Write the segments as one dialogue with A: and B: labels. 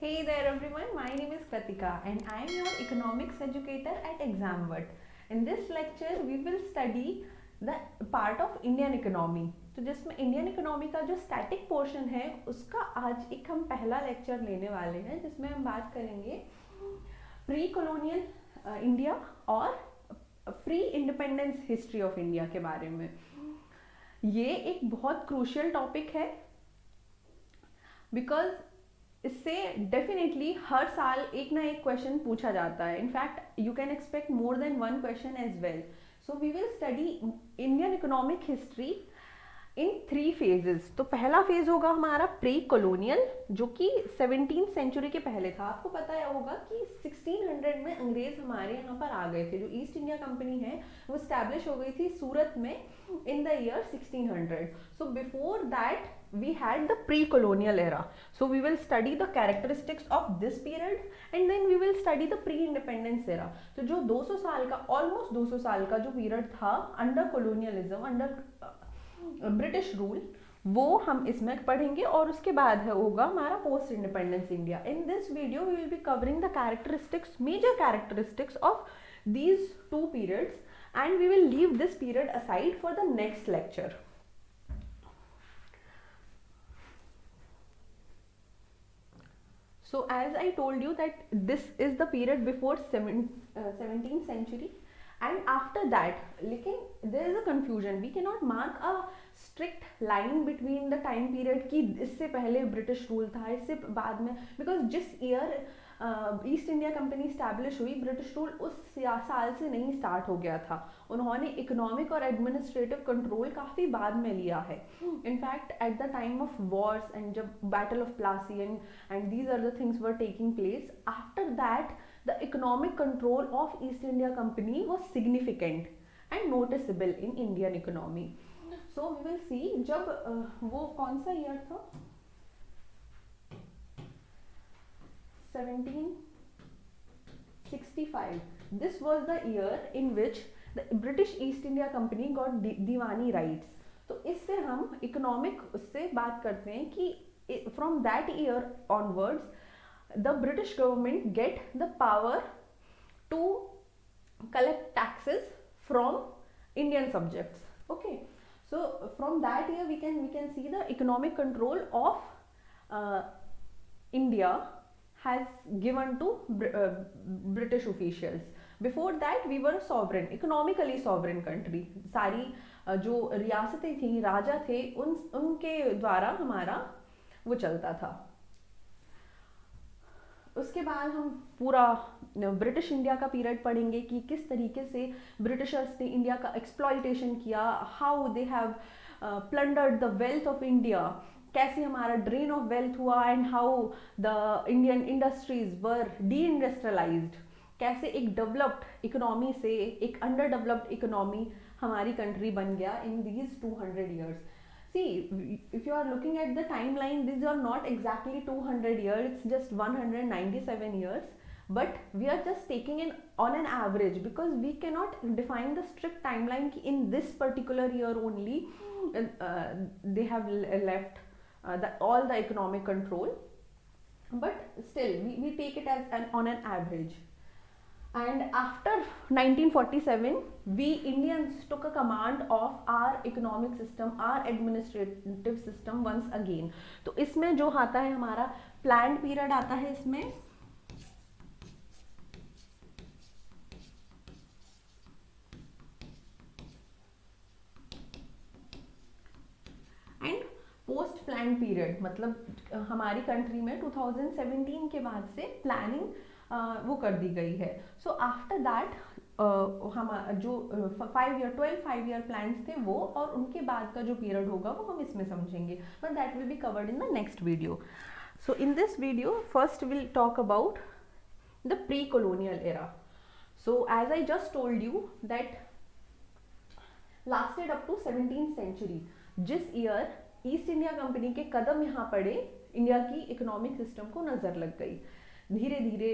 A: Hey there everyone, my name is Pratika and I am your economics educator at ExamWord. In this lecture we will study the part of Indian economy. तो जिसमें Indian economy का जो static portion है उसका आज एक हम पहला लेक्चर लेने वाले हैं जिसमें हम बात करेंगे प्री कॉलोनियल इंडिया और pre independence history of India के बारे में. ये एक बहुत क्रूशियल टॉपिक है बिकॉज इससे डेफिनेटली हर साल एक ना एक क्वेश्चन पूछा जाता है. In fact you can expect more than one question as well. So we will study Indian economic history in 3 phases. तो पहला फेज होगा हमारा प्री कॉलोनियल जो कि 17th सेंचुरी के पहले था. आपको पता होगा कि 1600 में अंग्रेज हमारे यहाँ पर आ गए थे. जो ईस्ट इंडिया कंपनी है वो स्टैब्लिश हो गई थी सूरत में in the year 1600. So before that we had the pre-colonial era. So we will study the characteristics of this period and then we will study the pre-independence era. तो जो 200 साल का almost 200 साल का जो पीरियड था under colonialism, under British rule, वो हम इसमें पढ़ेंगे और उसके बाद है होगा हमारा post independence India. In this video we will be covering the characteristics, major characteristics of these 2 periods and we will leave this period aside for the next lecture. So as I told you that this is the period before 17th century and after that, लेकिन there is a confusion. We cannot mark a strict line between the time period कि इससे पहले British rule था इससे बाद में, because जिस year East India company establish हुई ब्रिटिश रूल उस साल से नहीं स्टार्ट हो गया था. उन्होंने इकोनॉमिक और एडमिनिस्ट्रेटिव कंट्रोल काफ़ी बाद में लिया है. In fact at the time of wars and जब battle of Plassey and these are the things were taking place, after that the economic control of East India Company was significant and noticeable in Indian economy. So we will see जब वो कौन सा year था 1765. This was the year in which the British East India Company got Deewani rights. तो इससे हम economic उससे बात करते हैं कि from that year onwards the British government get the power to collect taxes from Indian subjects. Okay, so from that year we can see the economic control of India has given to British officials. Before that we were sovereign, economically sovereign country. सारी जो रियासतें थी, राजा थे, उनके द्वारा हमारा वो चलता था. उसके बाद हम पूरा ब्रिटिश इंडिया का पीरियड पढ़ेंगे कि किस तरीके से ब्रिटिशर्स ने इंडिया का एक्सप्लॉयटेशन किया, how they have plundered the wealth of India, कैसे हमारा ड्रेन ऑफ वेल्थ हुआ and how the Indian industries were D industrialised, कैसे एक डेवलप्ड इकोनॉमी से एक अंडर डेवलप्ड इकोनॉमी हमारी कंट्री बन गया in these 200 years. See, if you are looking at the timeline, these are not exactly 200 years, it's just 197 years, but we are just taking in on an average because we cannot define the strict timeline in this particular year only they have left all the economic control, but still we take it as on an average. And after 1947 we Indians took a command of our economic system, our administrative system once again. तो इसमें जो आता है हमारा planned period आता है इसमें, and post plan period, मतलब हमारी कंट्री में 2017 के बाद से प्लानिंग वो कर दी गई है. सो आफ्टर दैट हम जो 5-year प्लान्स थे वो और उनके बाद का जो पीरियड होगा वो हम इसमें समझेंगे, but that will be covered in the next video. So in this video first will talk about the pre colonial era. So as I just told you that lasted up to 17th century. जिस year East India company के कदम यहाँ पड़े, India की economic system को नज़र लग गई. धीरे धीरे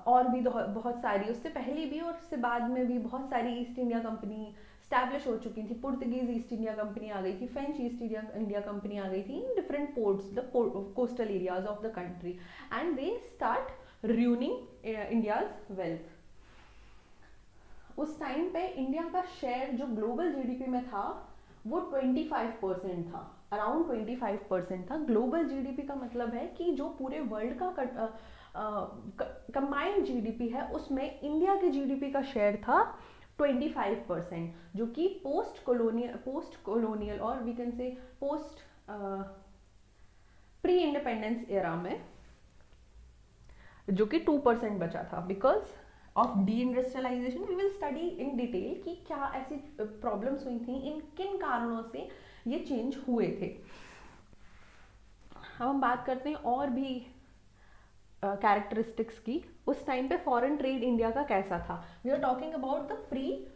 A: और भी बहुत सारी, उससे पहले भी और उससे बाद में भी बहुत सारी ईस्ट इंडिया कंपनी स्टैब्लिश हो चुकी थी। पुर्तगीज ईस्ट इंडिया कंपनी आ गई थी, फ्रेंच ईस्ट इंडिया कंपनी आ गई थी in different ports, the coastal areas of the country, and they start ruining India's wealth. उस टाइम पे इंडिया का शेयर जो ग्लोबल जीडीपी में था वो 25% था, अराउंड 25% था। ग्लोबल जीडीपी का मतलब है कि जो पूरे वर्ल्ड का कंबाइंड जीडीपी है उसमें इंडिया के जीडीपी का शेयर था 25%, जो कि पोस्ट कॉलोनियल और we can say post pre independence era में जो कि 2% बचा था। Because of deindustrialization we will study in detail कि क्या ऐसी प्रॉब्लम्स हुई थी, इन किन कारणों से ये चेंज हुए थे। अब हम बात करते हैं और भी कैरेक्टरिस्टिक्स की। उस टाइम पे फॉरेन ट्रेड इंडिया का कैसा था। We are talking about the pre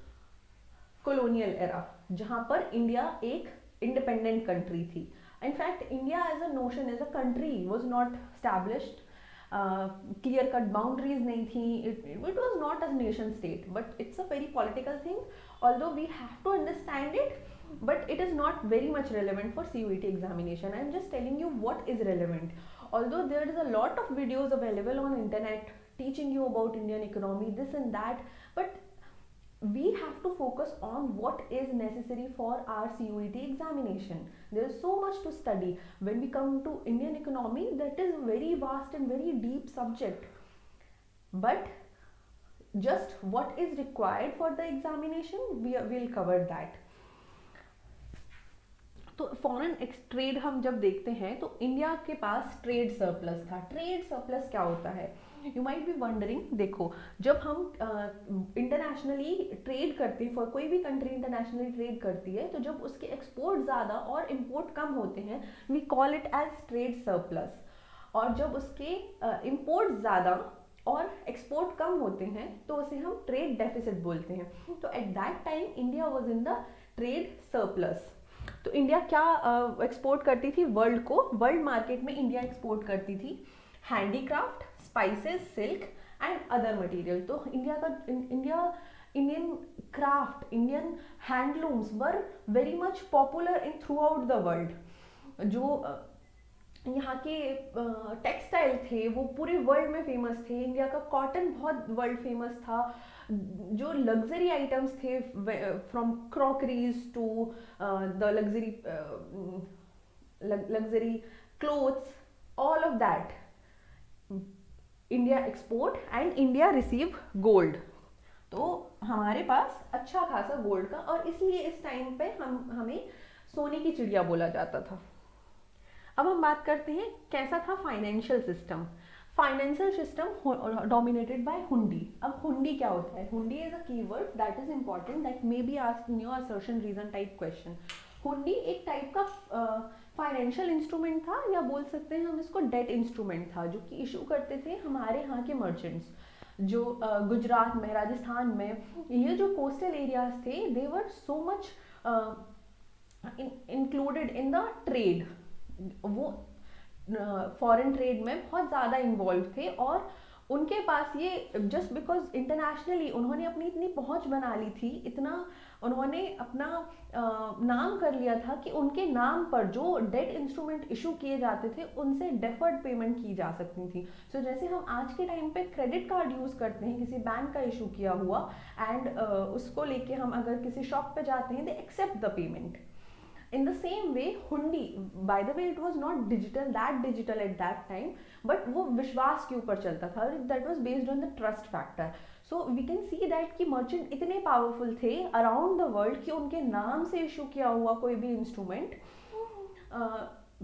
A: colonial era, जहां पर इंडिया एक इंडिपेंडेंट कंट्री थी। In fact India as a notion, as a country was not established, clear cut boundaries नहीं थी, it was not a nation state, but it's a very political thing, although we have to understand it, but it is not very much relevant for CUET examination. I am just telling you what is relevant. Although there is a lot of videos available on internet teaching you about Indian economy, this and that, but we have to focus on what is necessary for our CUET examination. There is so much to study. When we come to Indian economy, that is a very vast and very deep subject. But just what is required for the examination, we will cover that. तो foreign trade हम जब देखते हैं तो India के पास trade surplus था। Trade surplus क्या होता है, यू माइट बी वंडरिंग। देखो, जब हम इंटरनेशनली ट्रेड करते हैं, कोई भी कंट्री इंटरनेशनली ट्रेड करती है, तो जब उसके एक्सपोर्ट ज़्यादा और इम्पोर्ट कम होते हैं, we call it as trade surplus. और जब उसके इम्पोर्ट ज़्यादा और एक्सपोर्ट कम होते हैं तो उसे हम ट्रेड डेफिसिट बोलते हैं। तो at that time India was in the trade surplus. तो इंडिया क्या एक्सपोर्ट करती थी वर्ल्ड को, वर्ल्ड मार्केट में इंडिया एक्सपोर्ट करती थी handicraft, spices, silk and other material. तो Indian craft, Indian handlooms were very much popular in throughout the world. जो यहाँ के टेक्सटाइल थे वो पूरे वर्ल्ड में फेमस थे। इंडिया का कॉटन बहुत वर्ल्ड फेमस था। जो लग्जरी आइटम्स थे, from crockeries to the luxury clothes, all of that India export and India receive gold. तो हमारे पास अच्छा खासा गोल्ड का, और इसलिए इस टाइम पे हमें सोने की चिड़िया बोला जाता था। अब हम बात करते हैं कैसा था financial system. Financial system dominated by hundi. अब हुंडी क्या होता है, hundi is a keyword that is important, that may be asked in your assertion reason type question. Hundi एक टाइप का फाइनेंशियल इंस्ट्रूमेंट था, या बोल सकते हैं हम इसको डेट इंस्ट्रूमेंट था, जो कि इशू करते थे हमारे यहाँ के मर्चेंट्स। जो गुजरात में, राजस्थान में, ये जो कोस्टल एरियाज थे, they were so much included in the trade. वो फॉरेन ट्रेड में बहुत ज़्यादा इन्वॉल्व थे, और उनके पास ये जस्ट बिकॉज इंटरनेशनली उन्होंने अपनी इतनी पहुंच बना ली थी, इतना उन्होंने अपना नाम कर लिया था कि उनके नाम पर जो डेट इंस्ट्रूमेंट इशू किए जाते थे उनसे डेफर्ड पेमेंट की जा सकती थी। सो जैसे हम आज के टाइम पे क्रेडिट कार्ड यूज़ करते हैं किसी बैंक का इशू किया हुआ, एंड उसको लेके हम अगर किसी शॉप पे जाते हैं, they accept the payment. In the same way, हुंडी, by the way, it was not that digital at that time, but वो विश्वास के ऊपर चलता था, that was based on the trust factor. So we can see that कि merchant इतने powerful थे अराउंड द वर्ल्ड कि उनके नाम से इशू किया हुआ कोई भी इंस्ट्रूमेंट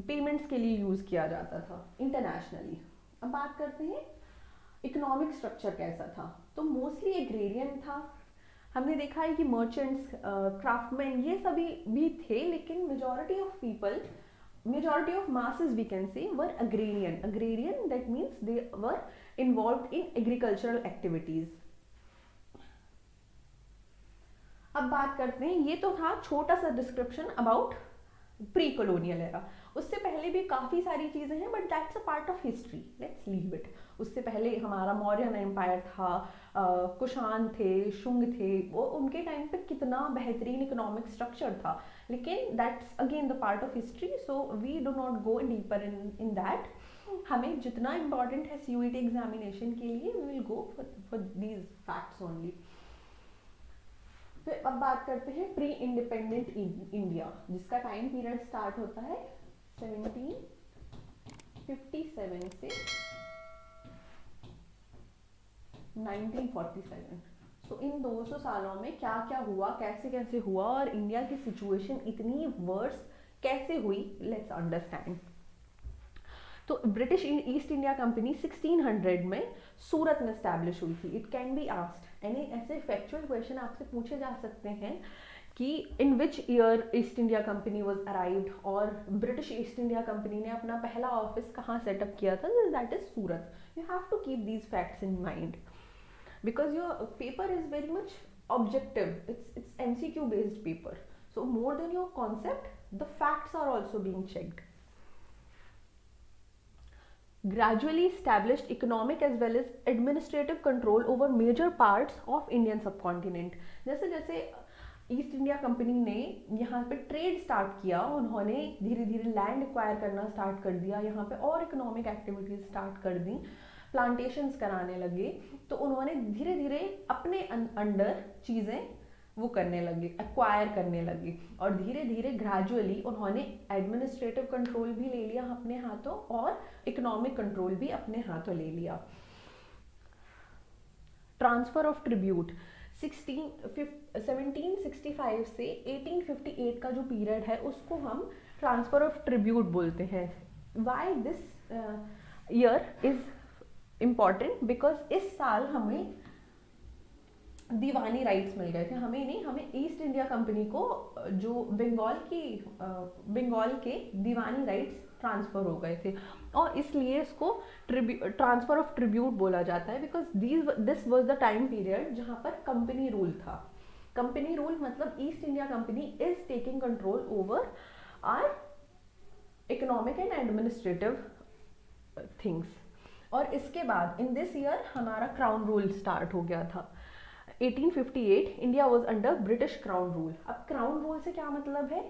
A: पेमेंट्स के लिए यूज किया जाता था इंटरनेशनली। अब बात करते हैं इकोनॉमिक स्ट्रक्चर कैसा था। तो मोस्टली एग्रेरियन था। हमने देखा है कि मर्चेंट्स, क्राफ्टमैन, ये सभी भी थे, लेकिन majority of people, majority of masses we can say were agrarian. Agrarian that means they were involved in agricultural activities. अब बात करते हैं, ये तो था छोटा सा description about pre colonial era. उससे पहले भी काफ़ी सारी चीज़ें हैं, but that's a part of history, let's leave it. उससे पहले हमारा मौर्यन एम्पायर था, कुषाण थे, शुंग थे, वो उनके टाइम पे कितना बेहतरीन इकोनॉमिक स्ट्रक्चर था, लेकिन that's again the part of history, so we do not go deeper in that. हमें जितना इम्पॉर्टेंट है सीयूईटी एग्जामिनेशन के लिए, we will go for these facts only. फिर अब बात करते हैं प्री इंडिपेंडेंट इंडिया, जिसका टाइम पीरियड स्टार्ट होता है 1757 से 1947। सो इन 200 सालों में क्या क्या हुआ, कैसे कैसे हुआ, और इंडिया की सिचुएशन इतनी वर्स कैसे हुई, लेट्स अंडरस्टैंड। तो ब्रिटिश ईस्ट इंडिया कंपनी 1600 में सूरत में स्टैब्लिश हुई थी। इट कैन बी आस्क्ड, यानी ऐसे फैक्चुअल क्वेश्चन आपसे पूछे जा सकते हैं कि in which year East India company was arrived, और ब्रिटिश ईस्ट इंडिया कंपनी ने अपना पहला ऑफिस कहाँ सेटअप किया था, that is Surat. You have to keep these facts in mind because your paper is very much objective, it's MCQ based paper, so more than your concept, the facts are also being checked. Gradually established economic as well as administrative control over major parts of Indian subcontinent. जैसे जैसे east India company ने यहाँ पे trade start किया, उन्होंने धीरे धीरे land acquire करना स्टार्ट कर दिया, यहाँ पे और इकोनॉमिक एक्टिविटीज स्टार्ट कर दी, प्लांटेशंस कराने लगे, तो उन्होंने धीरे धीरे अपने अंडर चीज़ें वो करने लगे, एक्वायर करने लगे, और धीरे धीरे ग्रेजुअली उन्होंने एडमिनिस्ट्रेटिव कंट्रोल भी ले लिया अपने हाथों, और इकोनॉमिक कंट्रोल भी अपने हाथों ले लिया। ट्रांसफर ऑफ ट्रिब्यूट 1765 से 1858 का जो पीरियड है उसको हम ट्रांसफर ऑफ ट्रिब्यूट बोलते हैं। Why this year is important, because इस साल हमें दीवानी राइट्स मिल गए थे, हमें नहीं, हमें ईस्ट इंडिया कंपनी को जो बंगाल के दीवानी राइट्स ट्रांसफर हो गए थे, और इसलिए इसको ट्रांसफर ऑफ ट्रिब्यूट बोला जाता है, because this was the time period जहाँ पर कंपनी रूल था। कंपनी रूल मतलब East India company is taking control over our economic and administrative things. और इसके बाद इन दिस ईयर हमारा क्राउन रूल स्टार्ट हो गया था। 1858 India was under British crown rule. अब क्राउन रूल से क्या मतलब है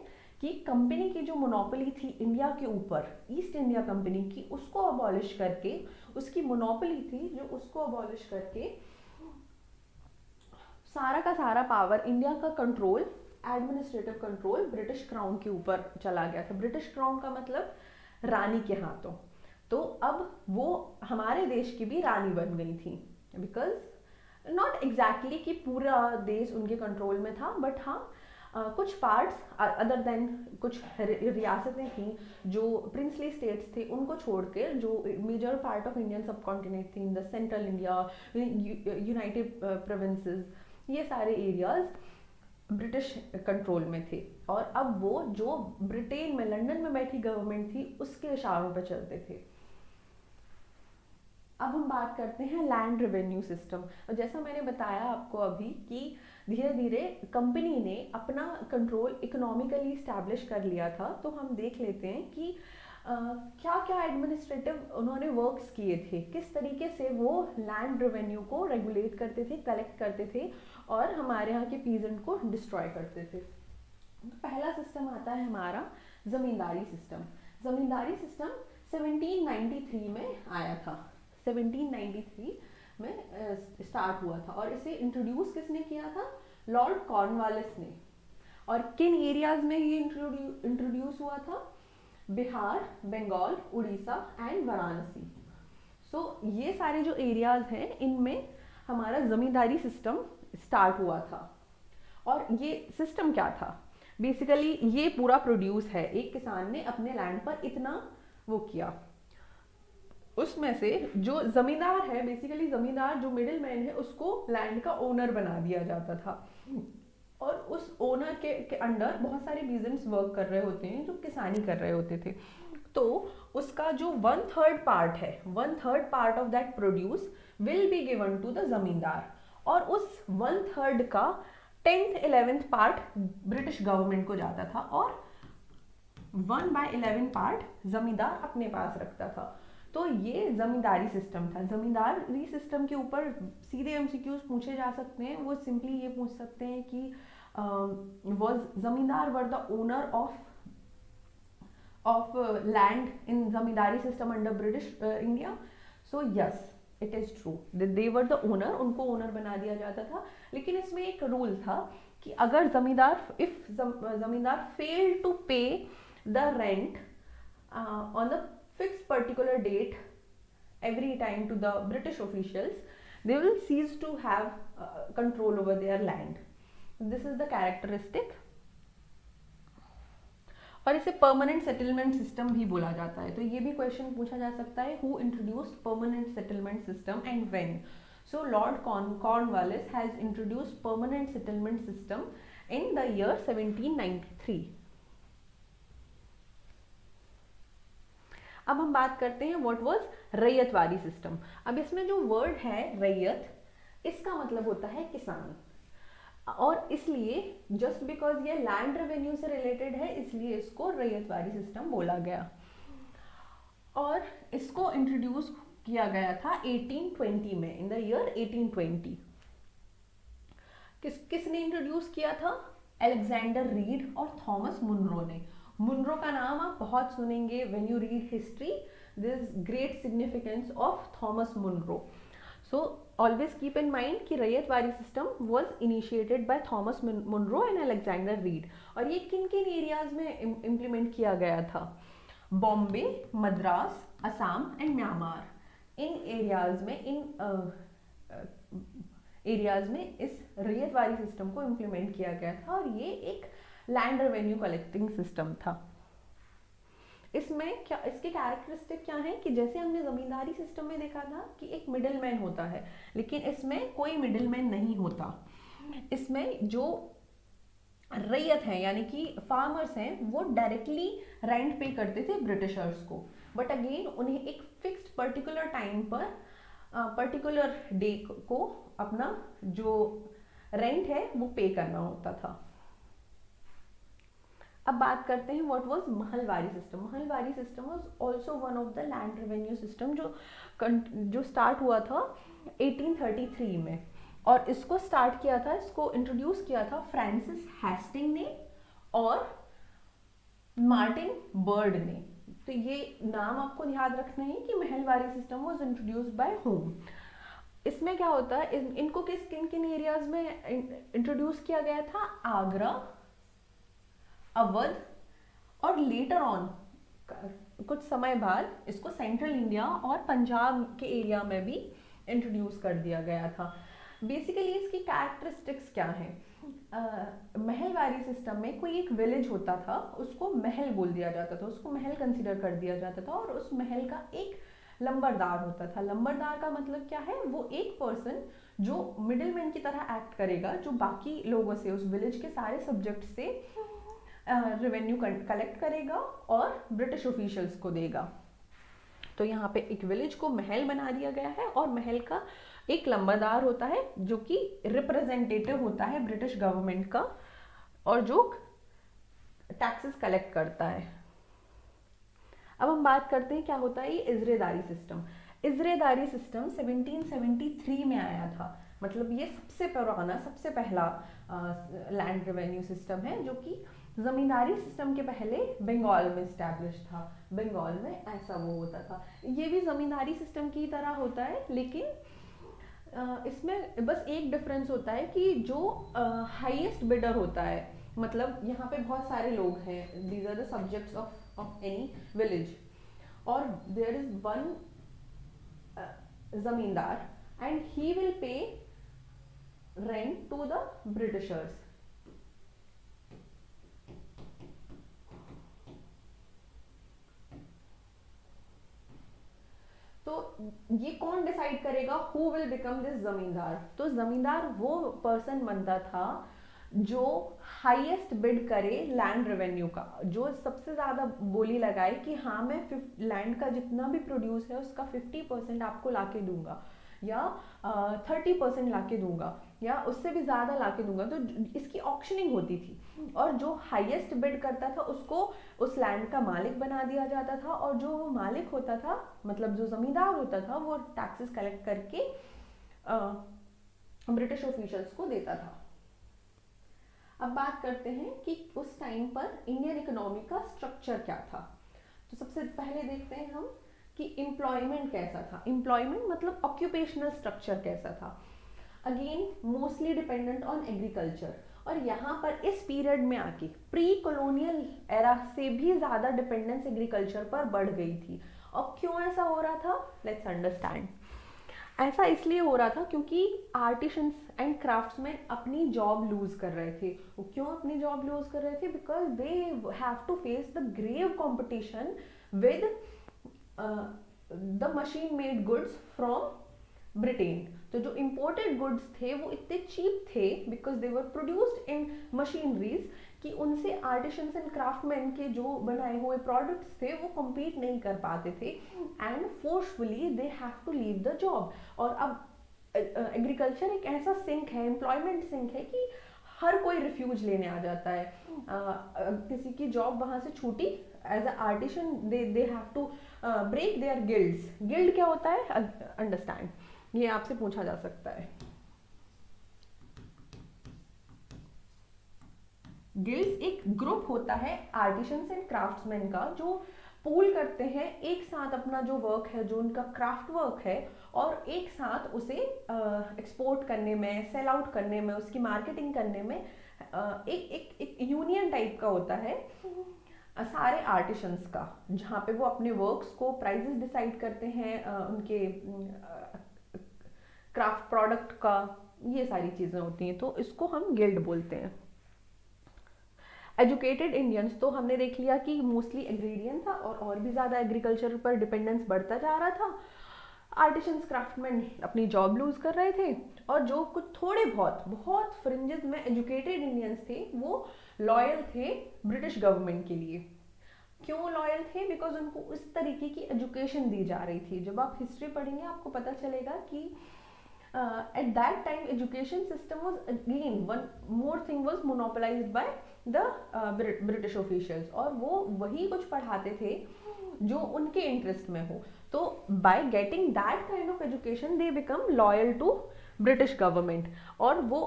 A: कि कंपनी की जो मोनोपोली थी इंडिया के ऊपर, ईस्ट इंडिया कंपनी की, उसको अबॉलिश करके, उसकी मोनोपोली थी जो, उसको अबॉलिश करके सारा का सारा पावर, इंडिया का control, administrative control British crown के ऊपर चला गया था। ब्रिटिश क्राउन का मतलब रानी के हाथों। तो अब वो हमारे देश की भी रानी बन गई थी, बिकॉज नॉट एग्जैक्टली कि पूरा देश उनके कंट्रोल में था, बट हाँ कुछ पार्ट्स अदर देन कुछ रियासतें थी जो प्रिंसली स्टेट्स थे, उनको छोड़ के जो मेजर पार्ट ऑफ इंडियन सब कॉन्टिनेंट थी, in the central India, United provinces, ये सारे एरियाज ब्रिटिश कंट्रोल में थे। और अब वो जो ब्रिटेन में, लंदन में बैठी गवर्नमेंट थी, उसके इशारों पर चलते थे। अब हम बात करते हैं लैंड रेवेन्यू सिस्टम। और जैसा मैंने बताया आपको अभी कि धीरे धीरे कंपनी ने अपना कंट्रोल इकोनॉमिकली इस्टेब्लिश कर लिया था, तो हम देख लेते हैं कि क्या क्या एडमिनिस्ट्रेटिव उन्होंने वर्क्स किए थे, किस तरीके से वो लैंड रेवेन्यू को रेगुलेट करते थे, कलेक्ट करते थे, और हमारे यहाँ के पीजेंट को डिस्ट्रॉय करते थे। तो पहला सिस्टम आता है हमारा जमींदारी सिस्टम। जमींदारी सिस्टम 1793 में आया था, 1793 में स्टार्ट हुआ था, और इसे इंट्रोड्यूस किसने किया था? लॉर्ड कॉर्नवालिस ने। और किन एरियाज में ये इंट्रोड्यूस हुआ था? बिहार, बंगाल, उड़ीसा एंड वाराणसी। सो ये सारे जो एरियाज हैं, इनमें हमारा जमींदारी सिस्टम स्टार्ट हुआ था। और ये सिस्टम क्या था? बेसिकली ये पूरा प्रोड्यूस है, एक किसान ने अपने लैंड पर इतना वो किया, उसमें से जो जमींदार है, बेसिकली जमींदार जो मिडिल मैन है, उसको लैंड का ओनर बना दिया जाता था, और उस ओनर के अंडर बहुत सारे पीजेंट्स वर्क कर रहे होते हैं जो किसानी कर रहे होते थे। तो उसका जो 1/3 पार्ट है, 1/3 part of that produce will be given to the zamindar, और उस 1/3 का 10th 11th part British government को जाता था, और 1/11 पार्ट जमींदार अपने पास रखता था। तो ये जमींदारी सिस्टम था। जमींदारी सिस्टम के ऊपर सीधे एमसीक्यूज पूछे जा सकते हैं। वो सिंपली ये पूछ सकते हैं कि was जमींदार were the owner of land in zamindari system under British India? So yes, it is true that they were the owner, उनको ओनर बना दिया जाता था। लेकिन इसमें एक रूल था कि अगर जमींदार failed to pay the rent on the fixed particular date every time to the British officials, they will cease to have control over their land. This is the characteristic। और इसे परमानेंट सेटलमेंट सिस्टम भी बोला जाता है। तो ये भी question पूछा जा सकता है, who introduced permanent settlement system and when? So Lord Cornwallis has introduced permanent settlement system in the year 1793। अब हम बात करते हैं व्हाट वाज रैयतवारी सिस्टम। अब इसमें जो वर्ड है रैयत, इसका मतलब होता है किसान, और इसलिए जस्ट बिकॉज ये लैंड रेवेन्यू से रिलेटेड है इसलिए इसको रैयतवारी सिस्टम बोला गया। और इसको इंट्रोड्यूस किया गया था 1820 में, इन द ईयर 1820। किसने इंट्रोड्यूस किया था? अलेक्जेंडर रीड और थॉमस मुनरो ने। मुनरो का नाम आप बहुत सुनेंगे when you read history, this great significance of Thomas Munro. So always keep in mind कि ryotwari system was initiated by Thomas Munro and Alexander Reed। और ये किन किन एरियाज में इम्प्लीमेंट किया गया था? Bombay, Madras, Assam and Myanmar. In areas में इस रैयतवारी सिस्टम को इम्प्लीमेंट किया गया था, और ये एक लैंड रेवेन्यू कलेक्टिंग सिस्टम था। इसमें क्या इसके कैरेक्टरिस्टिक क्या है कि जैसे हमने जमींदारी सिस्टम में देखा था कि एक मिडिल मैन होता है, लेकिन इसमें कोई मिडिल मैन नहीं होता। इसमें जो रैयत है यानी कि फार्मर्स हैं वो डायरेक्टली रेंट पे करते थे ब्रिटिशर्स को, बट अगेन उन्हें एक फिक्स्ड पर्टिकुलर टाइम पर पर्टिकुलर डे को अपना जो रेंट है वो पे करना होता था। अब बात करते हैं what was Mahalwari system. Mahalwari system was also one of the land revenue system जो स्टार्ट हुआ था 1833 में, और इसको स्टार्ट किया था, इसको इंट्रोड्यूस किया था फ्रांसिस हेस्टिंग ने और मार्टिन बर्ड ने। तो ये नाम आपको याद रखना है कि Mahalwari system was introduced by home. इसमें क्या होता है, इनको किन किन एरियाज में इंट्रोड्यूस किया गया था? आगरा, अवध, और लेटर ऑन कुछ समय बाद इसको सेंट्रल इंडिया और पंजाब के एरिया में भी इंट्रोड्यूस कर दिया गया था। बेसिकली इसकी कैरेक्टरिस्टिक्स क्या है? महलवारी सिस्टम में कोई एक विलेज होता था, उसको महल बोल दिया जाता था, उसको महल कंसिडर कर दिया जाता था, और उस महल का एक लंबरदार होता था। लंबरदार का मतलब क्या है? वो एक पर्सन जो मिडिलमैन की तरह एक्ट करेगा, जो बाकी लोगों से, उस विलेज के सारे सब्जेक्ट से रेवेन्यू कलेक्ट करेगा और ब्रिटिश ऑफिशियल्स को देगा। तो यहाँ पे एक विलेज को महल बना दिया गया है, और महल का एक लंबरदार होता है जो कि रिप्रेजेंटेटिव होता है ब्रिटिश गवर्नमेंट का, और जो टैक्सेस कलेक्ट करता है। अब हम बात करते हैं क्या होता है ये इजरेदारी सिस्टम। इजरेदारी सिस्टम 1773 में आया था, मतलब ये सबसे पुराना, सबसे पहला लैंड रेवेन्यू सिस्टम है, जो कि जमींदारी सिस्टम के पहले बंगाल में स्टैब्लिश था। बंगाल में ऐसा वो होता था। ये भी जमींदारी सिस्टम की तरह होता है, लेकिन इसमें बस एक डिफरेंस होता है कि जो हाईएस्ट बिडर होता है, मतलब यहाँ पे बहुत सारे लोग हैं, these are the subjects of any village, और there is one zamindar and he will pay rent to the Britishers. तो ये कौन डिसाइड करेगा हु विल बिकम दिस जमींदार? तो जमींदार वो पर्सन बनता था जो हाईएस्ट बिड करे लैंड रेवेन्यू का, जो सबसे ज्यादा बोली लगाए कि हाँ मैं लैंड का जितना भी प्रोड्यूस है उसका 50% आपको लाके दूंगा, या 30% ला के दूंगा या उससे भी ज़्यादा ला के दूंगा। तो इसकी ऑक्शनिंग होती थी और जो हाईएस्ट बिड करता था उसको उस लैंड का मालिक बना दिया जाता था, और जो वो मालिक होता था, मतलब जो ज़मींदार होता था, वो टैक्सेस कलेक्ट करके ब्रिटिश ऑफिशियल्स को देता था। अब बात करते हैं कि उस टाइम पर इंडियन इकोनॉमी का स्ट्रक्चर क्या था। तो सबसे पहले देखते हैं हम कि एम्प्लॉयमेंट कैसा था। एम्प्लॉयमेंट मतलब ऑक्यूपेशनल स्ट्रक्चर कैसा था। Again mostly dependent on agriculture, और यहाँ पर इस पीरियड में आके प्री कॉलोनियल एरा से भी ज़्यादा डिपेंडेंस एग्रीकल्चर पर बढ़ गई थी। और क्यों ऐसा हो रहा था, लेट्स अंडरस्टैंड। ऐसा इसलिए हो रहा था क्योंकि आर्टिशंस एंड क्राफ्ट्समैन अपनी जॉब लूज कर रहे थे। वो क्यों अपनी जॉब लूज कर रहे थे, because they have to face the grave competition with the machine made goods from Britain. तो जो इम्पोर्टेड गुड्स थे वो इतने चीप थे because they were produced in machineries कि उनसे आर्टिशंस एंड क्राफ्टमैन के जो बनाए हुए प्रोडक्ट्स थे वो compete नहीं कर पाते थे, and forcefully they have to leave the job. और अब एग्रीकल्चर एक ऐसा सिंक है, एम्प्लॉयमेंट सिंक है कि हर कोई रिफ्यूज लेने आ जाता है। किसी की जॉब वहां से छूटी as a artisan, they have to break their guilds. Guild क्या होता है, अंडरस्टैंड, ये आपसे पूछा जा सकता है। गिल्ड्स एक ग्रुप होता है आर्टिशंस एंड क्राफ्ट्समैन का, जो पूल करते हैं एक साथ अपना जो वर्क है, जो उनका क्राफ्ट वर्क है, और एक साथ उसे एक्सपोर्ट करने में, सेल आउट करने में, उसकी मार्केटिंग करने में एक यूनियन टाइप का होता है सारे आर्टिशंस का, जहाँ पे वो अपने वर्क्स को प्राइजेस डिसाइड करते हैं, उनके क्राफ्ट प्रोडक्ट का, ये सारी चीज़ें होती हैं। तो इसको हम गिल्ड बोलते हैं। एजुकेटेड इंडियंस तो हमने देख लिया कि मोस्टली एग्रीरियन था और भी ज़्यादा एग्रीकल्चर पर डिपेंडेंस बढ़ता जा रहा था। आर्टिशंस क्राफ्टमैन अपनी जॉब लूज कर रहे थे, और जो कुछ थोड़े बहुत फ्रिंजेस में एजुकेटेड इंडियंस थे वो लॉयल थे ब्रिटिश गवर्नमेंट के लिए। क्यों लॉयल थे, बिकॉज उनको उस तरीके की एजुकेशन दी जा रही थी। जब आप हिस्ट्री पढ़ेंगे आपको पता चलेगा कि at that time education system was again one more thing was monopolized by the British officials, और वो वही कुछ पढ़ाते थे जो उनके इंटरेस्ट में हो। तो by getting that kind of education they become loyal to British government, और वो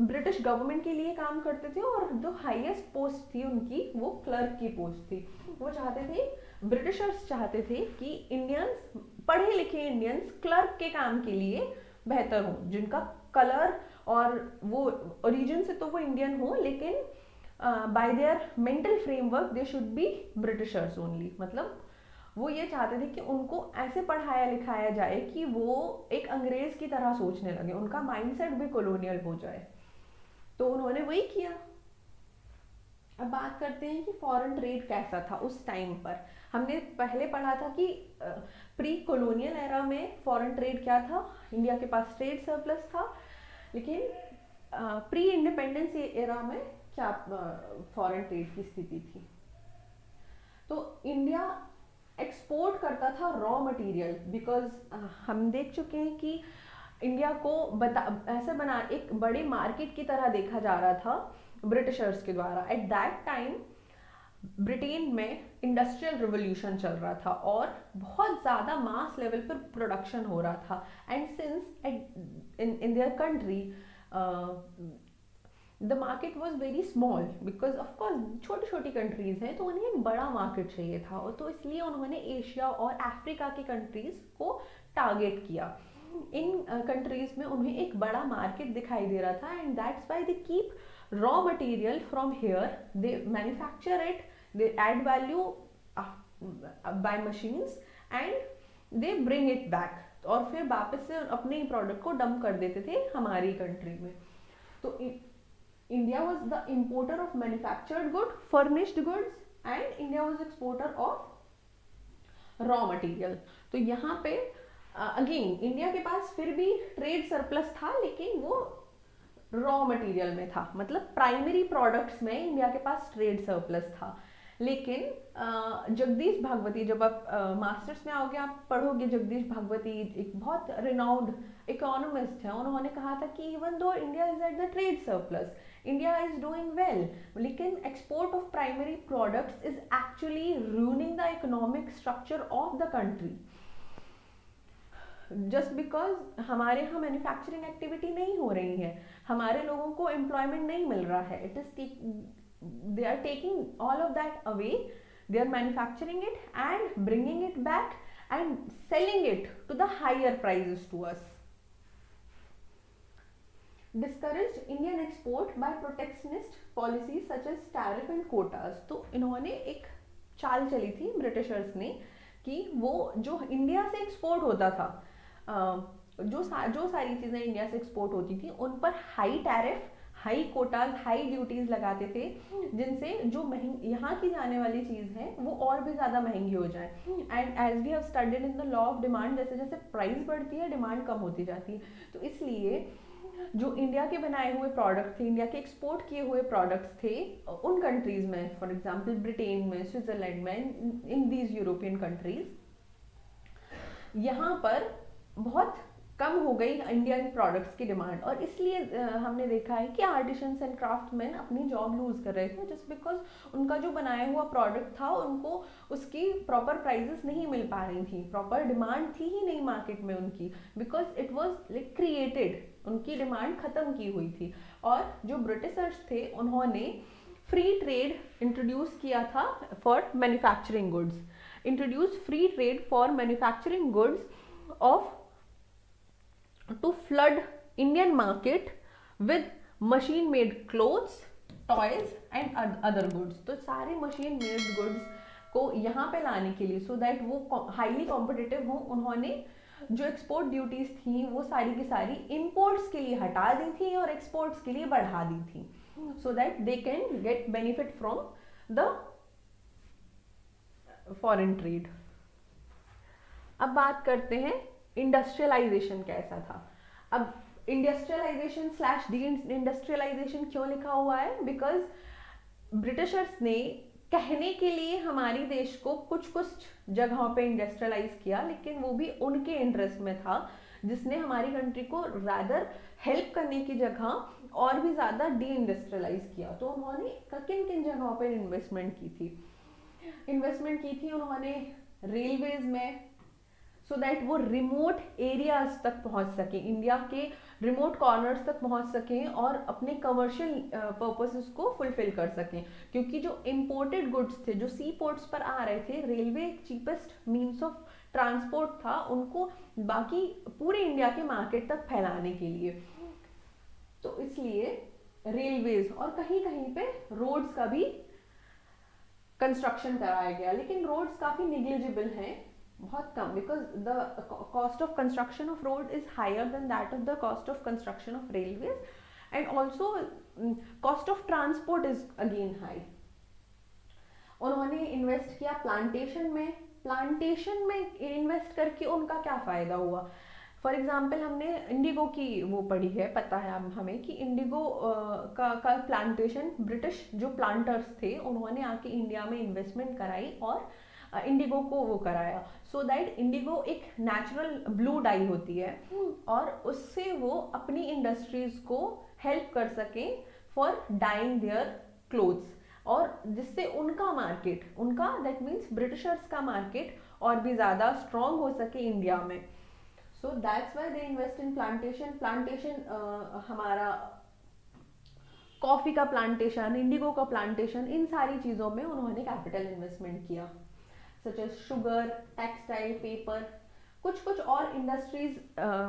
A: ब्रिटिश गवर्नमेंट के लिए काम करते थे। और जो हाईएस्ट पोस्ट थी उनकी वो क्लर्क की पोस्ट थी। वो चाहते थे, ब्रिटिशर्स चाहते थे कि इंडियंस, पढ़े लिखे इंडियंस क्लर्क के काम के लिए बेहतर हो, जिनका कलर और वो ओरिजिन से तो वो इंडियन हो, लेकिन bye their mental framework they should be Britishers only. मतलब वो ये चाहते थे कि उनको ऐसे पढ़ाया लिखाया जाए कि वो एक अंग्रेज की तरह सोचने लगे, उनका माइंडसेट भी कॉलोनियल हो जाए। तो उन्होंने वही किया। अब बात करते हैं कि फॉरेन ट्रेड कैसा था उस टाइम पर। हमने पहले पढ़ा था कि प्री कॉलोनियल एरा में फॉरेन ट्रेड क्या था, इंडिया के पास ट्रेड सरप्लस था। लेकिन प्री इंडिपेंडेंस एरा में क्या फॉरेन ट्रेड की स्थिति थी। तो इंडिया एक्सपोर्ट करता था रॉ मटेरियल, बिकॉज हम देख चुके हैं कि इंडिया को ऐसे बना एक बड़े मार्केट की तरह देखा जा रहा था ब्रिटिशर्स के द्वारा। एट दैट टाइम ब्रिटेन में इंडस्ट्रियल रिवोल्यूशन चल रहा था और बहुत ज़्यादा मास लेवल पर प्रोडक्शन हो रहा था। And since in their country the market was very small, because of course छोटी छोटी कंट्रीज हैं तो उन्हें एक बड़ा मार्केट चाहिए था, और तो इसलिए उन्होंने एशिया और अफ्रीका की कंट्रीज को टारगेट किया। इन कंट्रीज में उन्हें एक बड़ा मार्केट दिखाई दे रहा था, and that's why they keep raw material from here, they manufacture it, they add value by machines and they bring it back, और फिर वापस से अपने प्रोडक्ट को डंप कर देते थे हमारी कंट्री में। तो India was the importer of manufactured goods, furnished goods, and India was exporter of raw material. तो यहाँ पे अगेन इंडिया के पास फिर भी ट्रेड सरप्लस था, लेकिन वो रॉ मटेरियल में था, मतलब प्राइमरी प्रोडक्ट्स में इंडिया के पास ट्रेड सरप्लस था। लेकिन जगदीश भागवती, जब आप मास्टर्स में आओगे आप पढ़ोगे, जगदीश भागवती एक बहुत रिनाउंड इकोनॉमिस्ट है, उन्होंने कहा था कि even though India is at the trade surplus, India is doing well, लेकिन export of primary products is actually ruining the economic structure of the country, just because हमारे यहाँ मैन्युफैक्चरिंग एक्टिविटी नहीं हो रही है, हमारे लोगों को एम्प्लॉयमेंट नहीं मिल रहा है, it is they are taking all of that away, they are manufacturing it and bringing it back and selling it to the higher prices to us. Discouraged Indian export by protectionist policies such as tariff and quotas. तो इन्होंने एक चाल चली थी Britishers ने कि वो जो इंडिया से एक्सपोर्ट होता था, जो सारी चीज़ें इंडिया से एक्सपोर्ट होती थी उन पर high tariff, high Kota's, high duties लगाते थे, जिनसे जो यहाँ की जाने वाली चीज़ है वो और भी ज़्यादा महंगी हो जाए। And as we have studied in the law of demand, जैसे जैसे प्राइस बढ़ती है डिमांड कम होती जाती है, तो इसलिए जो इंडिया के बनाए हुए प्रोडक्ट थे, इंडिया के एक्सपोर्ट किए हुए प्रोडक्ट्स थे उन कंट्रीज में, फॉर एग्जांपल ब्रिटेन में, स्विट्जरलैंड में, इन दीज यूरोपियन कंट्रीज, यहाँ पर बहुत कम हो गई इंडियन प्रोडक्ट्स की डिमांड, और इसलिए हमने देखा है कि आर्टिशंस एंड क्राफ्टमैन अपनी जॉब लूज कर रहे थे, जस्ट बिकॉज उनका जो बनाया हुआ प्रोडक्ट था उनको उसकी प्रॉपर प्राइजेस नहीं मिल पा रही थी, प्रॉपर डिमांड थी ही नहीं मार्केट में उनकी, because it was like created, उनकी डिमांड खत्म की हुई थी। और जो ब्रिटिशर्स थे उन्होंने फ्री ट्रेड इंट्रोड्यूस किया था for manufacturing goods, introduce free trade for manufacturing goods of to flood Indian market with machine made clothes, toys and other goods। तो सारे machine made goods को यहाँ पे लाने के लिए, so that वो हाईली कॉम्पिटिटिव हो, उन्होंने जो एक्सपोर्ट ड्यूटीज थी वो सारी की सारी इंपोर्ट्स के लिए हटा दी थी और एक्सपोर्ट्स के लिए बढ़ा दी थी, so that they can get benefit from the foreign trade। अब बात करते हैं इंडस्ट्रियलाइजेशन कैसा था। अब इंडस्ट्रियलाइजेशन स्लैश डी इंडस्ट्रियलाइजेशन क्यों लिखा हुआ है, बिकॉज ब्रिटिशर्स ने कहने के लिए हमारी देश को कुछ कुछ जगहों पे इंडस्ट्रियलाइज किया, लेकिन वो भी उनके इंटरेस्ट में था, जिसने हमारी कंट्री को रादर हेल्प करने की जगह और भी ज़्यादा डी इंडस्ट्रियलाइज किया। तो उन्होंने किन किन जगहों पर इन्वेस्टमेंट की थी उन्होंने रेलवेज में, सो दैट वो रिमोट एरियाज तक पहुंच सकें, इंडिया के रिमोट कॉर्नर्स तक पहुंच सकें और अपने कमर्शियल पर्पसेस को फुलफिल कर सकें, क्योंकि जो इम्पोर्टेड गुड्स थे जो सी पोर्ट्स पर आ रहे थे, रेलवे एक चीपेस्ट मीन्स ऑफ ट्रांसपोर्ट था उनको बाकी पूरे इंडिया के मार्केट तक फैलाने के लिए। तो इसलिए रेलवेज और कहीं कहीं पे रोड्स का भी कंस्ट्रक्शन कराया गया, लेकिन रोड्स काफ़ी निग्लिजिबल हैं, बहुत कम, because the cost of construction of road is higher than that of the cost of construction of railways, and also cost of transport is again high. उन्होंने इन्वेस्ट किया प्लांटेशन में इन्वेस्ट करके उनका क्या फ़ायदा हुआ। फॉर एग्जाम्पल हमने Indigo की वो पढ़ी है, पता है हमें कि इंडिगो का प्लांटेशन, ब्रिटिश जो प्लांटर्स थे उन्होंने आके इंडिया में इन्वेस्टमेंट कराई और इंडिगो को वो कराया, सो दैट इंडिगो एक नेचुरल ब्लू डाई होती है और उससे वो अपनी इंडस्ट्रीज को हेल्प कर सकें फॉर डाइंग देयर क्लोथ्स, और जिससे उनका मार्केट, उनका दैट मीन्स ब्रिटिशर्स का मार्केट और भी ज़्यादा स्ट्रॉन्ग हो सके इंडिया में। So that's why they invest in plantation हमारा कॉफ़ी का प्लांटेशन, इंडिगो का प्लांटेशन, इन सारी चीज़ों में उन्होंने कैपिटल इन्वेस्टमेंट किया, such as sugar, textile, paper, कुछ और इंडस्ट्रीज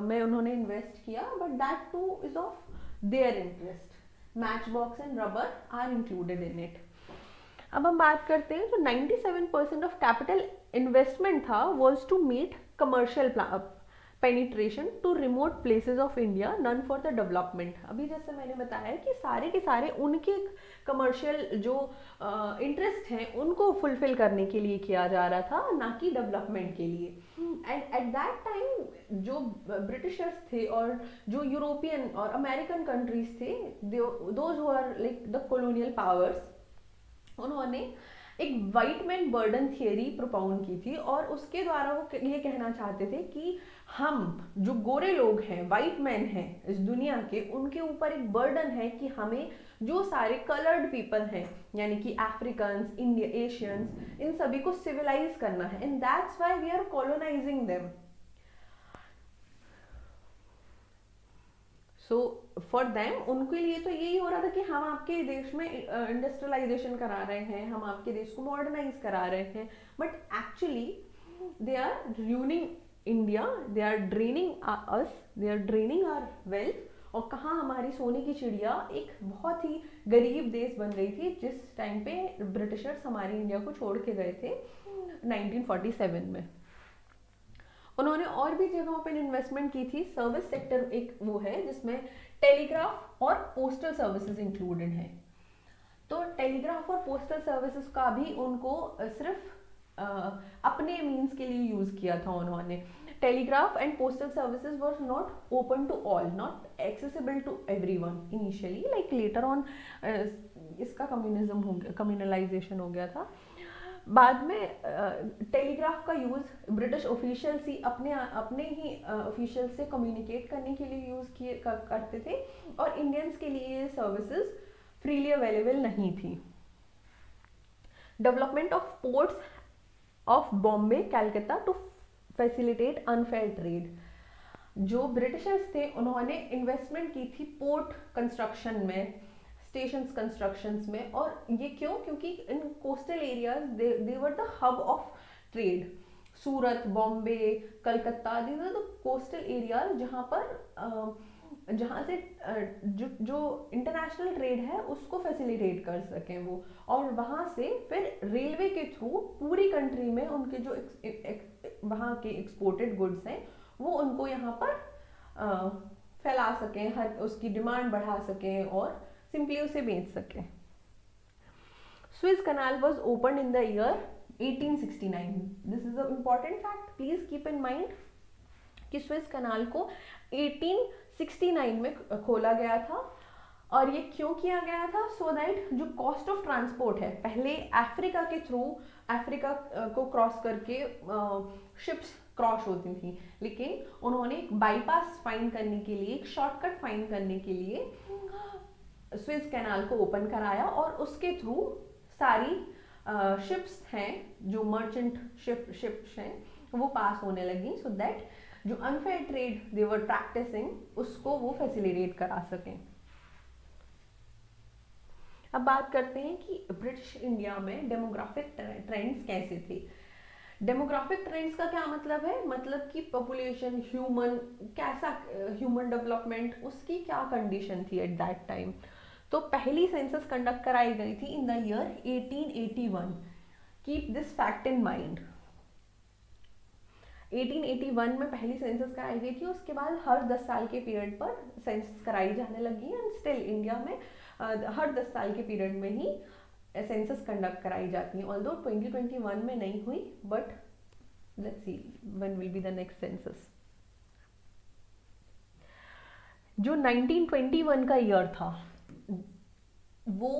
A: में उन्होंने इन्वेस्ट किया, but that too is of their interest. Matchbox and rubber are included in it. अब हम बात करते हैं, जो 97% ऑफ कैपिटल इन्वेस्टमेंट था was to meet commercial penetration to remote places of India, none for the development. अभी जैसे मैंने बताया कि सारे के सारे उनके कमर्शियल जो इंटरेस्ट हैं उनको फुलफिल करने के लिए किया जा रहा था, ना कि डेवलपमेंट के लिए। एंड एट दैट टाइम जो ब्रिटिशर्स थे और जो यूरोपियन और अमेरिकन कंट्रीज थे, those who are like the colonial powers, उन्होंने एक white man burden theory propound की थी, और उसके द्वारा वो ये कहना चाहते थे कि हम जो गोरे लोग हैं, वाइट मैन हैं इस दुनिया के, उनके ऊपर एक बर्डन है कि हमें जो सारे कलर्ड पीपल हैं, यानी कि अफ्रीकन्स, इंडिया, एशियंस, इन सभी को सिविलाइज करना है, and that's why we are colonizing them. So for them, उनके लिए तो यही हो रहा था कि हम आपके देश में इंडस्ट्रियलाइजेशन करा रहे हैं, हम आपके देश को मॉडर्नाइज करा रहे हैं, but actually they are ruining India, they are draining us, they are draining our wealth. और कहाँ हमारी सोने की चिड़िया एक बहुत ही गरीब देश बन गई थी जिस टाइम पे ब्रिटिशर्स हमारी इंडिया को छोड़ के गए थे 1947 में। उन्होंने और भी जगहों पर इन्वेस्टमेंट की थी। सर्विस सेक्टर एक वो है जिसमें टेलीग्राफ और पोस्टल सर्विसेज इंक्लूडेड है। तो टेलीग्राफ और पोस्टल सर्विसेज का भी उनको सिर्फ अपने मीन्स के लिए यूज किया था उन्होंने। Telegraph and postal services were not open to all, not accessible to everyone initially, like later on इसका कम्युनिज्म हो गया, कम्युनलाइजेशन हो गया था। बाद में टेलीग्राफ का यूज ब्रिटिश ऑफिशियल्स ही अपने ही ऑफिशियल से कम्युनिकेट करने के लिए यूज करते थे, और इंडियंस के लिए ये सर्विसेज फ्रीली अवेलेबल नहीं थी। Development of ports of Bombay, Calcutta to facilitate unfair trade. जो ब्रिटिशर्स थे उन्होंने इन्वेस्टमेंट की थी पोर्ट कंस्ट्रक्शन में, स्टेशंस कंस्ट्रक्शंस में, और ये क्यों? क्योंकि in coastal areas they were the hub of trade. Surat, Bombay, Calcutta, these are the coastal areas जहाँ से जो इंटरनेशनल ट्रेड है उसको फैसिलिटेट कर सकें वो, और वहाँ से फिर रेलवे के थ्रू पूरी कंट्री में उनके जो वहाँ के एक्सपोर्टेड गुड्स हैं वो उनको यहाँ पर फैला सकें, हर उसकी डिमांड बढ़ा सकें और सिंपली उसे बेच सकें। Suez canal was open in the year 1869। This is a important fact, please keep in mind कि स्विस कनाल को 1869 में खोला गया था। और ये क्यों किया गया था? सो दैट जो कॉस्ट ऑफ ट्रांसपोर्ट है, पहले अफ्रीका के थ्रू, अफ्रीका को क्रॉस करके शिप्स क्रॉस होती थी, लेकिन उन्होंने एक बाईपास फाइंड करने के लिए, एक शॉर्टकट फाइंड करने के लिए स्विस कैनाल को ओपन कराया, और उसके थ्रू सारी शिप्स हैं, जो मर्चेंट शिप्स हैं, वो पास होने लगी, सो दैट जो unfair trade they were practising उसको वो फैसिलिटेट करा सकें। अब बात करते हैं कि ब्रिटिश इंडिया में डेमोग्राफिक ट्रेंड्स कैसे थे। डेमोग्राफिक ट्रेंड्स का क्या मतलब है? मतलब कि पॉपुलेशन, ह्यूमन, कैसा ह्यूमन डेवलपमेंट, उसकी क्या कंडीशन थी एट दैट टाइम। तो पहली सेंसस कंडक्ट कराई गई थी in the year 1881। Keep this fact in mind. 1881 में पहली सेंसस कराई गई थी, उसके बाद हर 10 साल के पीरियड पर सेंसस कराई जाने लगी है, एंड स्टिल इंडिया में हर 10 साल के पीरियड में ही सेंसस कंडक्ट कराई जाती है। ऑल्दो 2021 में नहीं हुई, but let's see when will be the next census. जो 1921 का ईयर था वो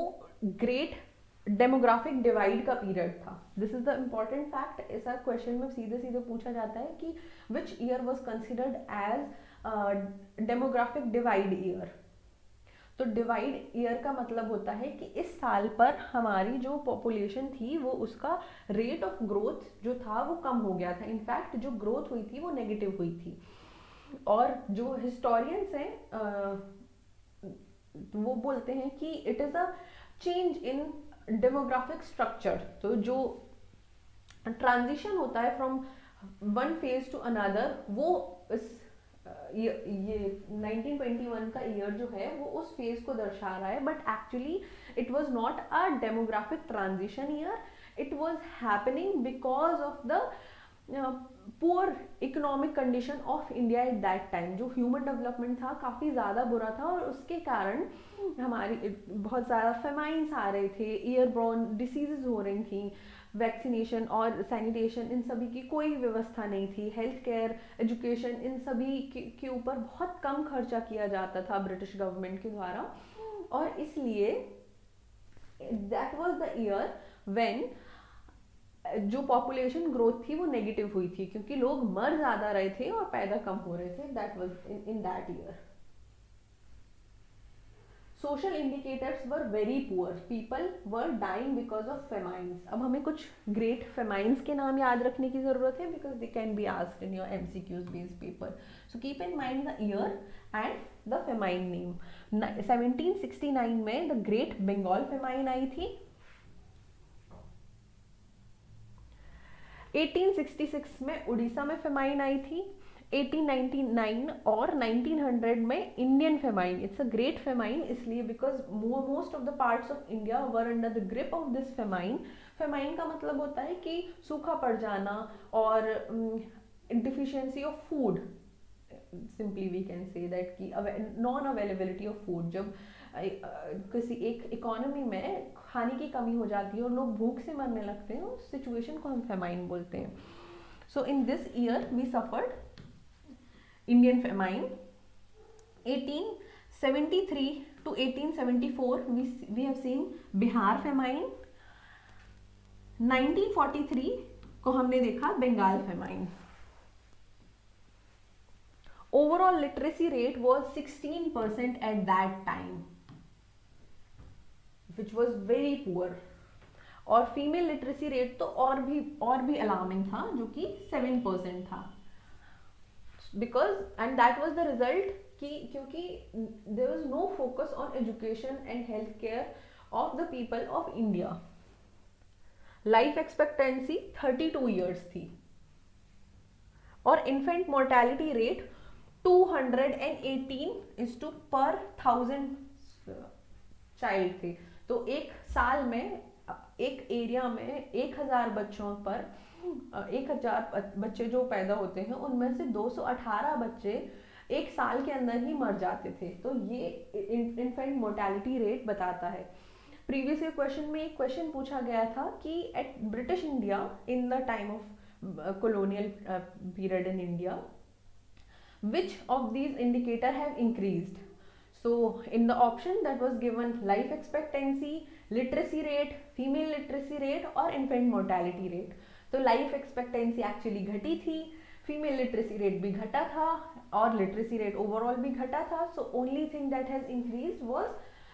A: ग्रेट डेमोग्राफिक डिवाइड का पीरियड था। This is the important fact. ऐसा क्वेश्चन में सीधे सीधे पूछा जाता है कि which year was considered as demographic divide year. तो डिवाइड ईयर का मतलब होता है कि इस साल पर हमारी जो पॉपुलेशन थी वो उसका रेट ऑफ ग्रोथ जो था वो कम हो गया था। इनफैक्ट जो ग्रोथ हुई थी वो नेगेटिव हुई थी। और जो हिस्टोरियंस हैं वो बोलते हैं कि it is a change in demographic structure. तो जो ट्रांजिशन होता है from one phase two another, वो इस ये 1921 का ईयर जो है वो उस फेज को दर्शा रहा है, but actually it was not a demographic transition year, it was happening because of the poor economic condition of India at that time. जो ह्यूमन डेवलपमेंट था काफ़ी ज़्यादा बुरा था, और उसके कारण हमारी बहुत ज़्यादा फेमाइंस आ रहे थे, ईयरबोर्न डिसीजेज हो रही थी, वैक्सीनेशन और सैनिटेशन इन सभी की कोई व्यवस्था नहीं थी, हेल्थ केयर, एजुकेशन, इन सभी के ऊपर बहुत कम खर्चा किया जाता था ब्रिटिश गवर्नमेंट के द्वारा। और इसलिए that was the year when जो पॉपुलेशन ग्रोथ थी वो नेगेटिव हुई थी, क्योंकि लोग मर ज्यादा रहे थे और पैदा कम हो रहे थे. That was in that year. Social indicators were very poor, people were dying because of famines. अब हमें कुछ ग्रेट फेमाइंस के नाम याद रखने की जरूरत है, because they can be asked in your MCQs based paper. So keep in mind the year and the famine name. 1769 में द ग्रेट बंगाल फेमाइन आई थी. 1866 में उड़ीसा में फेमाइन आई थी. 1899 और 1900 में Indian famine. It's a great famine इसलिए because most of the parts of India were under the grip of this famine. Famine का मतलब होता है कि सूखा पड़ जाना और deficiency of food. Simply we can say that कि नॉन अवेलेबिलिटी ऑफ फूड. जब किसी एक इकोनॉमी में खाने की कमी हो जाती है और लोग भूख से मरने लगते हैं, उस सिचुएशन को हम फेमाइन बोलते हैं. So in this year we suffered Indian famine. 1873 to 1874 we have seen Bihar famine. 1943 को हमने देखा Bengal famine. Overall literacy rate was 16% at that time, which was very poor. और फीमेल लिटरेसी रेट तो और भी अलार्मिंग था, जो कि 7% था. Because and that was the result कि क्योंकि there was no focus on education and health care of the people of India. Life expectancy 32 years थी और इन्फेंट मोर्टेलिटी रेट 218 पर 1000 चाइल्ड थे. तो एक साल में एक एरिया में 1000 बच्चों पर 1000 बच्चे जो पैदा होते हैं, उनमें से 218 बच्चे एक साल के अंदर ही मर जाते थे. तो ये इन्फेंट मोर्टेलिटी रेट बताता है. प्रीवियस ईयर क्वेश्चन में एक क्वेश्चन पूछा गया था कि at British India in the time of colonial period in India, which of these indicator have increased? So in the option that was given, life expectancy, literacy rate, female literacy rate और infant mortality rate. तो life expectancy actually घटी थी, female literacy rate भी घटा था और literacy rate overall भी घटा था. So only thing that has increased was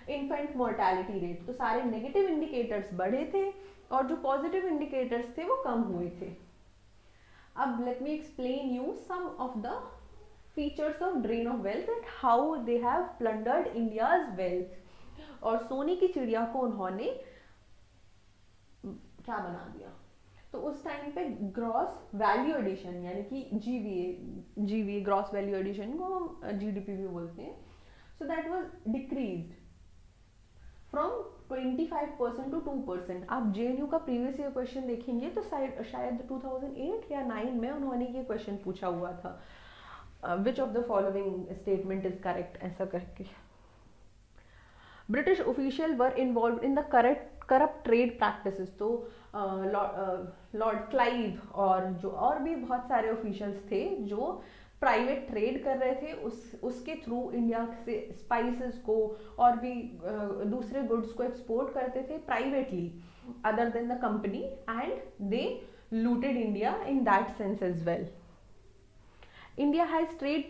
A: infant mortality rate. तो सारे नेगेटिव इंडिकेटर्स बढ़े थे और जो पॉजिटिव इंडिकेटर्स थे वो कम हुए थे. अब let me explain you some of the features of drain of wealth and how they have plundered India's wealth. और सोने की चिड़िया को उन्होंने क्या बना दिया. तो उस टाइम पे ग्रॉस वैल्यू एडिशन यानी कि जीवीए ग्रॉस वैल्यू एडिशन को हम जीडीपी भी बोलते हैं. So that was decreased from 25% to 2%. आप जेएनयू का प्रीवियस ईयर क्वेश्चन देखेंगे तो शायद 2008 या 9 में उन्होंने ये क्वेश्चन पूछा हुआ था, which of the following statement is correct, ऐसा करके. British official were involve in the corrupt trade practices. तो लॉर्ड क्लाइव और जो और भी बहुत सारे ऑफिशियल्स थे जो प्राइवेट ट्रेड कर रहे थे, उसके थ्रू इंडिया से स्पाइसेस को और भी दूसरे गुड्स को एक्सपोर्ट करते थे privately other than the company, and they looted India in that sense as well. India has trade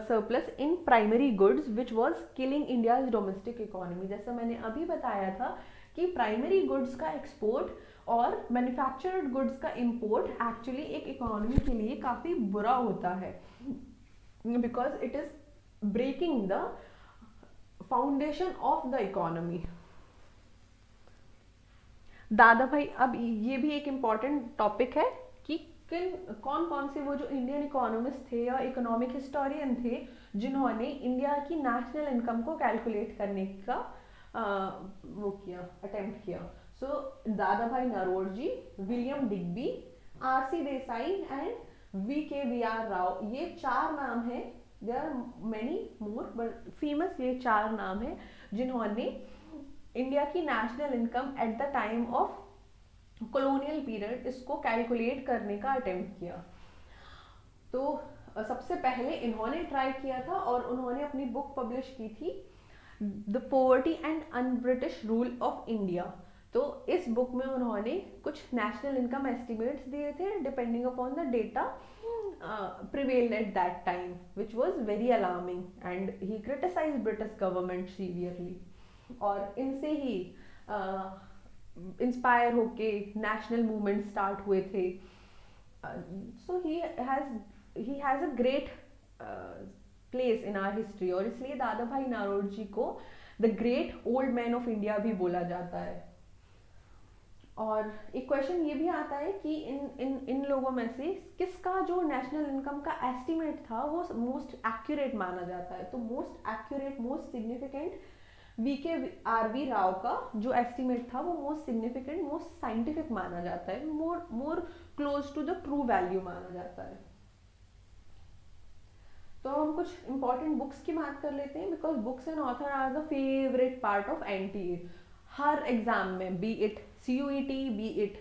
A: surplus in primary goods which was killing India's domestic economy. जैसा मैंने अभी बताया था कि प्राइमरी गुड्स का एक्सपोर्ट और मैन्युफैक्चर्ड गुड्स का import actually एक इकोनॉमी के लिए काफ़ी बुरा होता है, because it is breaking the foundation of the economy. Dadabhai, अब ये भी एक इम्पॉर्टेंट टॉपिक है कि कौन कौन से वो जो इंडियन इकोनॉमिस्ट थे या इकोनॉमिक हिस्टोरियन थे जिन्होंने इंडिया की नेशनल इनकम को कैलकुलेट करने का वो किया, अटेम्प्ट किया. So Dadabhai Naoroji, William Digby, R C Desai and V K V R. Rao. ये 4 नाम हैं. There are many more but famous ये 4 नाम हैं जिन्होंने इंडिया की national income at the time of colonial period इसको कैलकुलेट करने का अटेम्प्ट किया. तो सबसे पहले इन्होंने ट्राई किया था और उन्होंने अपनी बुक पब्लिश की थी the poverty and un British rule of India. तो इस बुक में उन्होंने कुछ नेशनल इनकम एस्टिमेट्स दिए थे depending upon the data prevailed at that time, which was very alarming, and he criticized British government severely. और इनसे ही इंस्पायर होके नेशनल मूवमेंट स्टार्ट हुए थे। So he has a great place in our history, और इसलिए Dadabhai Naoroji को the great old man of India भी बोला जाता है। और एक क्वेश्चन ये भी आता है कि इन लोगों में से किसका जो नेशनल इनकम का एस्टिमेट था वो मोस्ट एक्यूरेट माना जाता है। तो most accurate, most significant VKRV Rao का जो एस्टिमेट था वो मोस्ट सिग्निफिकेंट, मोस्ट साइंटिफिक माना जाता है, more close to the true value माना जाता है। तो हम कुछ इंपॉर्टेंट बुक्स की बात कर लेते हैं, because books and author are the favourite part of NTA। हर एग्जाम में, be it CUET, be it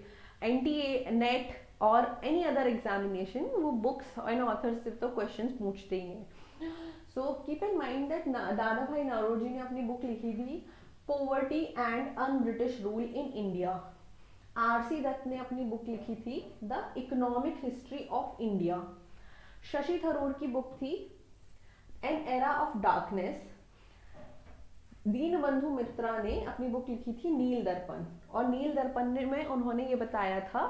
A: NTA, NET और एनी अदर एग्जामिनेशन, वो बुक्स एंड ऑथर से तो क्वेश्चंस पूछते ही हैं। So keep in mind that Dadabhai Naoroji ने अपनी बुक लिखी थी poverty and un British rule in India. RC Dutt ने अपनी बुक लिखी थी the economic history of India. Shashi Tharoor की बुक थी an era of darkness. Dinabandhu Mitra ने अपनी बुक लिखी थी नील दर्पण, और नील दर्पण में उन्होंने ये बताया था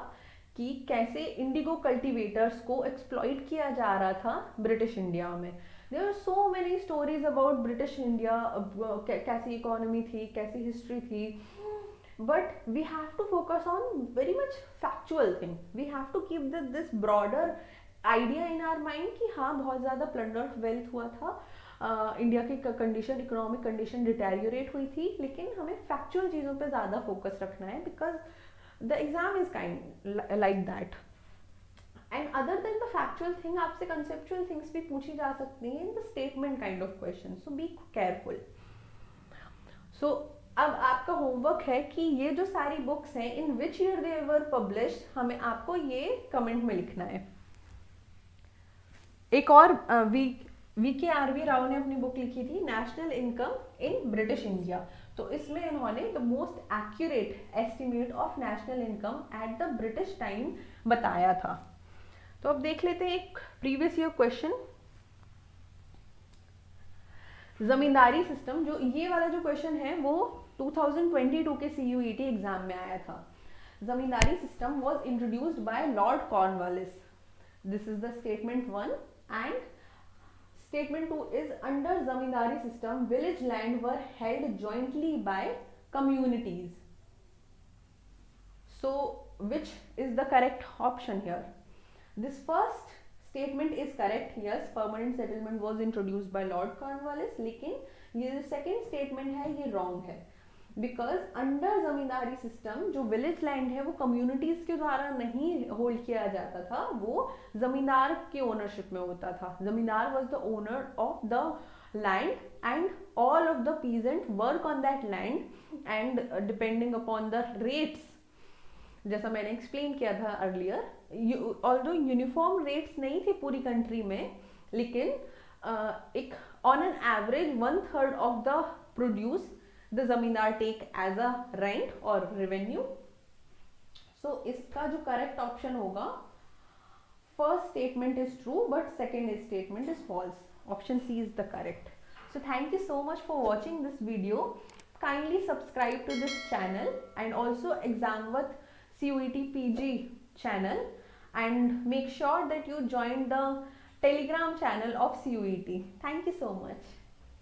A: कि कैसे इंडिगो कल्टीवेटर्स को एक्सप्लॉइट किया जा रहा था ब्रिटिश इंडिया में। There are so many stories about British India, कैसी इकोनॉमी थी, कैसी हिस्ट्री थी, but we have to focus on very much factual thing. We have to keep this broader idea in our mind कि हाँ बहुत ज़्यादा plunder of wealth हुआ था, इंडिया की कंडीशन, इकोनॉमिक कंडीशन डिटेरियोरेट हुई थी, लेकिन हमें फैक्चुअल चीज़ों पे ज़्यादा फोकस रखना है, because the exam is kind like that. And other than the factual thing, आपसे कंसेप्चुअल थिंग्स भी पूछी जा सकती हैं in the statement kind of question, so be careful. So अब आपका होमवर्क है कि ये जो सारी बुक्स हैं, इन which year they were published, हमें आपको ये कमेंट में लिखना है। एक और VKRV राव ने अपनी बुक लिखी थी national income in British India. तो इसमें इन्होंने the most accurate estimate of national income at the British time बताया था। तो अब देख लेते हैं एक प्रीवियस ईयर क्वेश्चन। जमींदारी सिस्टम, जो ये वाला जो क्वेश्चन है वो 2022 के CUET एग्जाम में आया था। Zamindari system was introduced by lord Cornwallis. This is the statement 1, and statement 2 is under zamindari system village land were held jointly by communities. So which is the correct option here? This first statement is correct, yes, permanent settlement was introduced by Lord Cornwallis, लेकिन ये जो second statement है ये wrong है, because under zamindari system जो village land है वो communities के द्वारा नहीं होल्ड किया जाता था, वो जमींदार के ओनरशिप में होता था। जमींदार was the owner of the land and all of the peasant work on that land and depending upon the rates, जैसा मैंने एक्सप्लेन किया था अर्लियर। ऑल्दो यूनिफॉर्म रेट्स नहीं थे पूरी कंट्री में, लेकिन एक on an average 1/3 of the produce the zamindar take as a rent और रेवेन्यू। सो इसका जो करेक्ट ऑप्शन होगा, first statement is true but second statement is false. Option C is the correct. So thank you so much for watching this video. Kindly subscribe to this channel and also Examvath CUET PG channel, and make sure that you join the Telegram channel of CUET. Thank you so much.